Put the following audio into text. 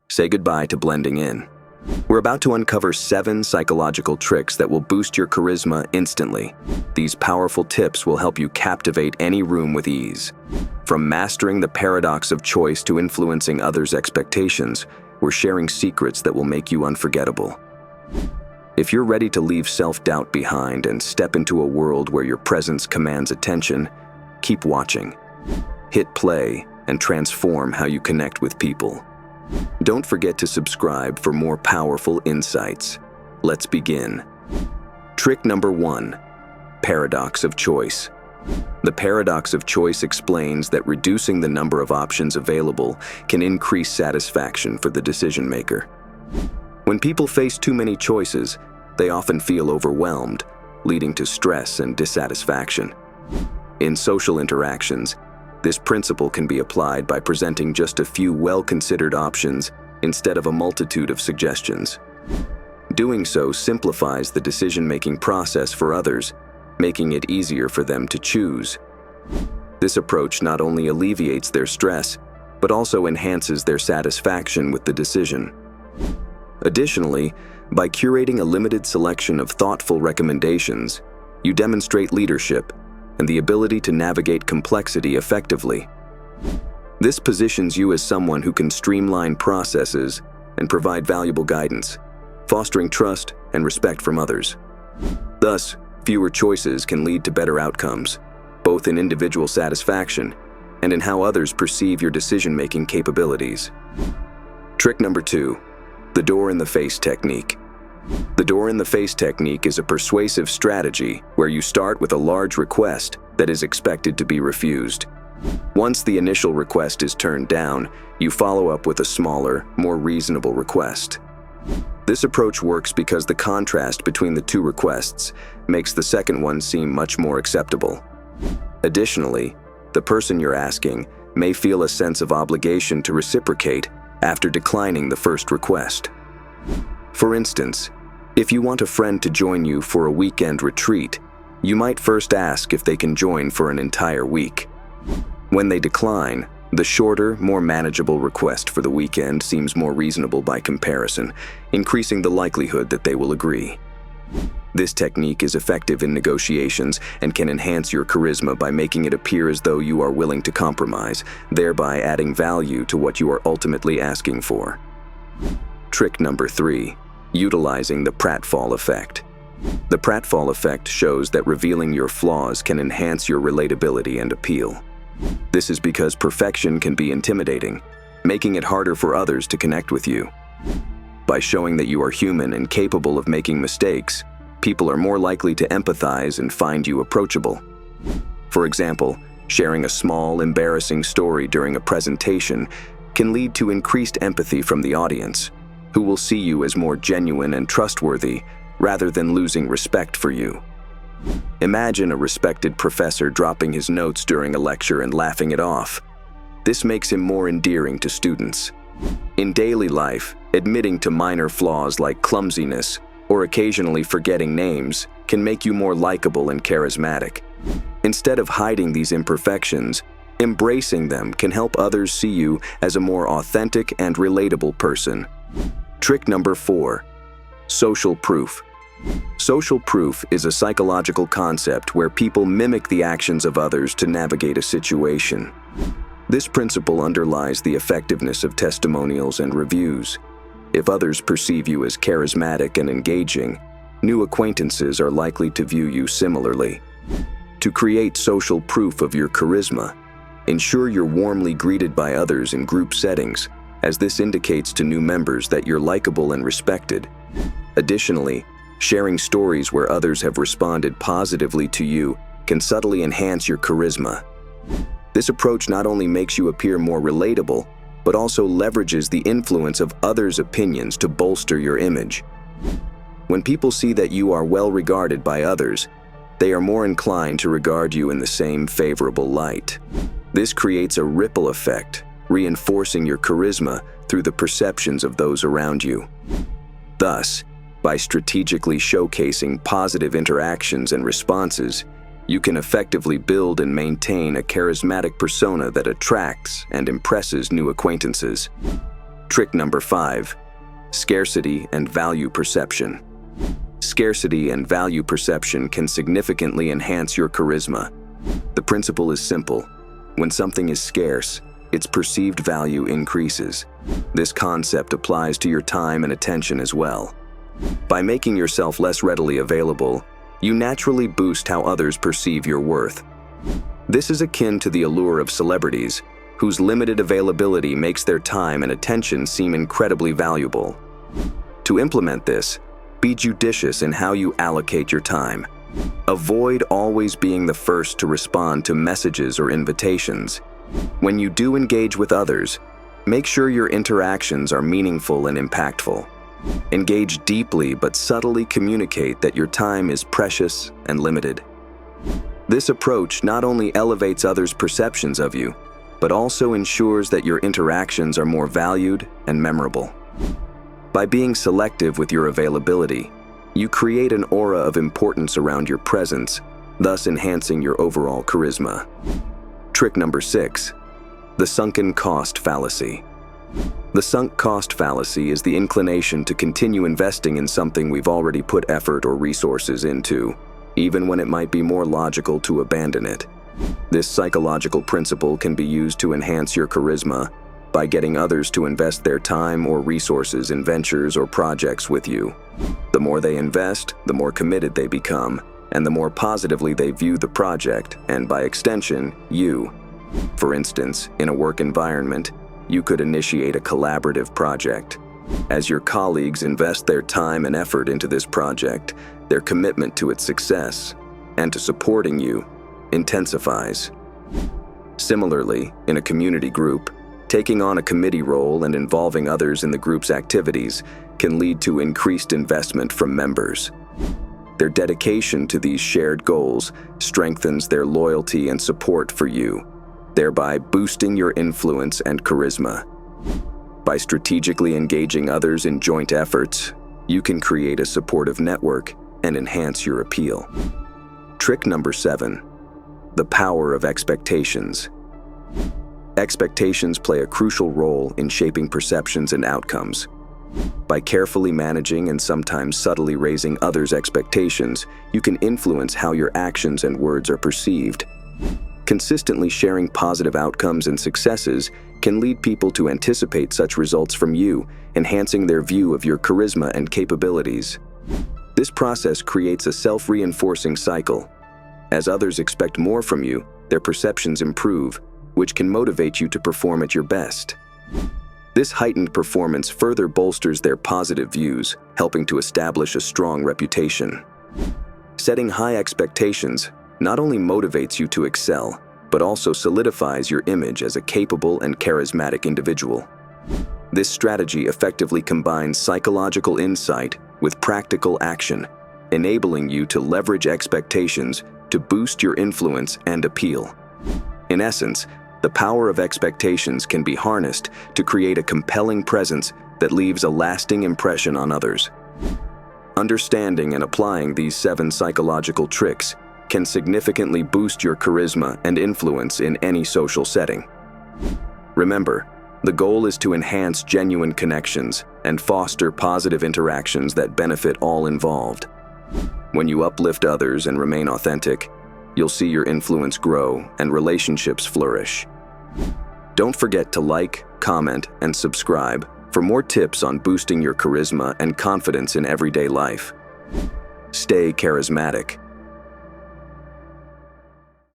Say goodbye to blending in. We're about to uncover 7 psychological tricks that will boost your charisma instantly. These powerful tips will help you captivate any room with ease. From mastering the paradox of choice to influencing others' expectations, we're sharing secrets that will make you unforgettable. If you're ready to leave self-doubt behind and step into a world where your presence commands attention, keep watching. Hit play and transform how you connect with people. Don't forget to subscribe for more powerful insights. Let's begin. Trick number 1: paradox of choice. The paradox of choice explains that reducing the number of options available can increase satisfaction for the decision maker. When people face too many choices, they often feel overwhelmed, leading to stress and dissatisfaction. In social interactions, this principle can be applied by presenting just a few well-considered options instead of a multitude of suggestions. Doing so simplifies the decision-making process for others, making it easier for them to choose. This approach not only alleviates their stress, but also enhances their satisfaction with the decision. Additionally, by curating a limited selection of thoughtful recommendations, you demonstrate leadership and the ability to navigate complexity effectively. This positions you as someone who can streamline processes and provide valuable guidance, fostering trust and respect from others. Thus, fewer choices can lead to better outcomes, both in individual satisfaction and in how others perceive your decision-making capabilities. Trick number 2: the door-in-the-face technique. The door-in-the-face technique is a persuasive strategy where you start with a large request that is expected to be refused. Once the initial request is turned down, you follow up with a smaller, more reasonable request. This approach works because the contrast between the 2 requests makes the second one seem much more acceptable. Additionally, the person you're asking may feel a sense of obligation to reciprocate after declining the first request. For instance, if you want a friend to join you for a weekend retreat, you might first ask if they can join for an entire week. When they decline, the shorter, more manageable request for the weekend seems more reasonable by comparison, increasing the likelihood that they will agree. This technique is effective in negotiations and can enhance your charisma by making it appear as though you are willing to compromise, thereby adding value to what you are ultimately asking for. Trick number 3: utilizing the pratfall effect. The pratfall effect shows that revealing your flaws can enhance your relatability and appeal. This is because perfection can be intimidating, making it harder for others to connect with you. By showing that you are human and capable of making mistakes, people are more likely to empathize and find you approachable. For example, sharing a small, embarrassing story during a presentation can lead to increased empathy from the audience, who will see you as more genuine and trustworthy rather than losing respect for you. Imagine a respected professor dropping his notes during a lecture and laughing it off. This makes him more endearing to students. In daily life, admitting to minor flaws like clumsiness or occasionally forgetting names can make you more likable and charismatic. Instead of hiding these imperfections, embracing them can help others see you as a more authentic and relatable person. Trick number 4: social proof. Social proof is a psychological concept where people mimic the actions of others to navigate a situation. This principle underlies the effectiveness of testimonials and reviews. If others perceive you as charismatic and engaging, new acquaintances are likely to view you similarly. To create social proof of your charisma, ensure you're warmly greeted by others in group settings, as this indicates to new members that you're likable and respected. Additionally, sharing stories where others have responded positively to you can subtly enhance your charisma. This approach not only makes you appear more relatable, but also leverages the influence of others' opinions to bolster your image. When people see that you are well regarded by others, they are more inclined to regard you in the same favorable light. This creates a ripple effect, reinforcing your charisma through the perceptions of those around you. Thus, by strategically showcasing positive interactions and responses, you can effectively build and maintain a charismatic persona that attracts and impresses new acquaintances. Trick number 5. Scarcity and value perception. Scarcity and value perception can significantly enhance your charisma. The principle is simple. When something is scarce, its perceived value increases. This concept applies to your time and attention as well. By making yourself less readily available, you naturally boost how others perceive your worth. This is akin to the allure of celebrities, whose limited availability makes their time and attention seem incredibly valuable. To implement this, be judicious in how you allocate your time. Avoid always being the first to respond to messages or invitations. When you do engage with others, make sure your interactions are meaningful and impactful. Engage deeply but subtly communicate that your time is precious and limited. This approach not only elevates others' perceptions of you, but also ensures that your interactions are more valued and memorable. By being selective with your availability, you create an aura of importance around your presence, thus enhancing your overall charisma. Trick number 6. The sunken cost fallacy. The sunk cost fallacy is the inclination to continue investing in something we've already put effort or resources into, even when it might be more logical to abandon it. This psychological principle can be used to enhance your charisma by getting others to invest their time or resources in ventures or projects with you. The more they invest, the more committed they become, and the more positively they view the project, and by extension, you. For instance, in a work environment, you could initiate a collaborative project. As your colleagues invest their time and effort into this project, their commitment to its success and to supporting you intensifies. Similarly, in a community group, taking on a committee role and involving others in the group's activities can lead to increased investment from members. Their dedication to these shared goals strengthens their loyalty and support for you, thereby boosting your influence and charisma. By strategically engaging others in joint efforts, you can create a supportive network and enhance your appeal. Trick number 7. The power of expectations. Expectations play a crucial role in shaping perceptions and outcomes. By carefully managing and sometimes subtly raising others' expectations, you can influence how your actions and words are perceived. Consistently sharing positive outcomes and successes can lead people to anticipate such results from you, enhancing their view of your charisma and capabilities. This process creates a self-reinforcing cycle. As others expect more from you, their perceptions improve, which can motivate you to perform at your best. This heightened performance further bolsters their positive views, helping to establish a strong reputation. Setting high expectations not only motivates you to excel, but also solidifies your image as a capable and charismatic individual. This strategy effectively combines psychological insight with practical action, enabling you to leverage expectations to boost your influence and appeal. In essence, the power of expectations can be harnessed to create a compelling presence that leaves a lasting impression on others. Understanding and applying these 7 psychological tricks can significantly boost your charisma and influence in any social setting. Remember, the goal is to enhance genuine connections and foster positive interactions that benefit all involved. When you uplift others and remain authentic, you'll see your influence grow and relationships flourish. Don't forget to like, comment, and subscribe for more tips on boosting your charisma and confidence in everyday life. Stay charismatic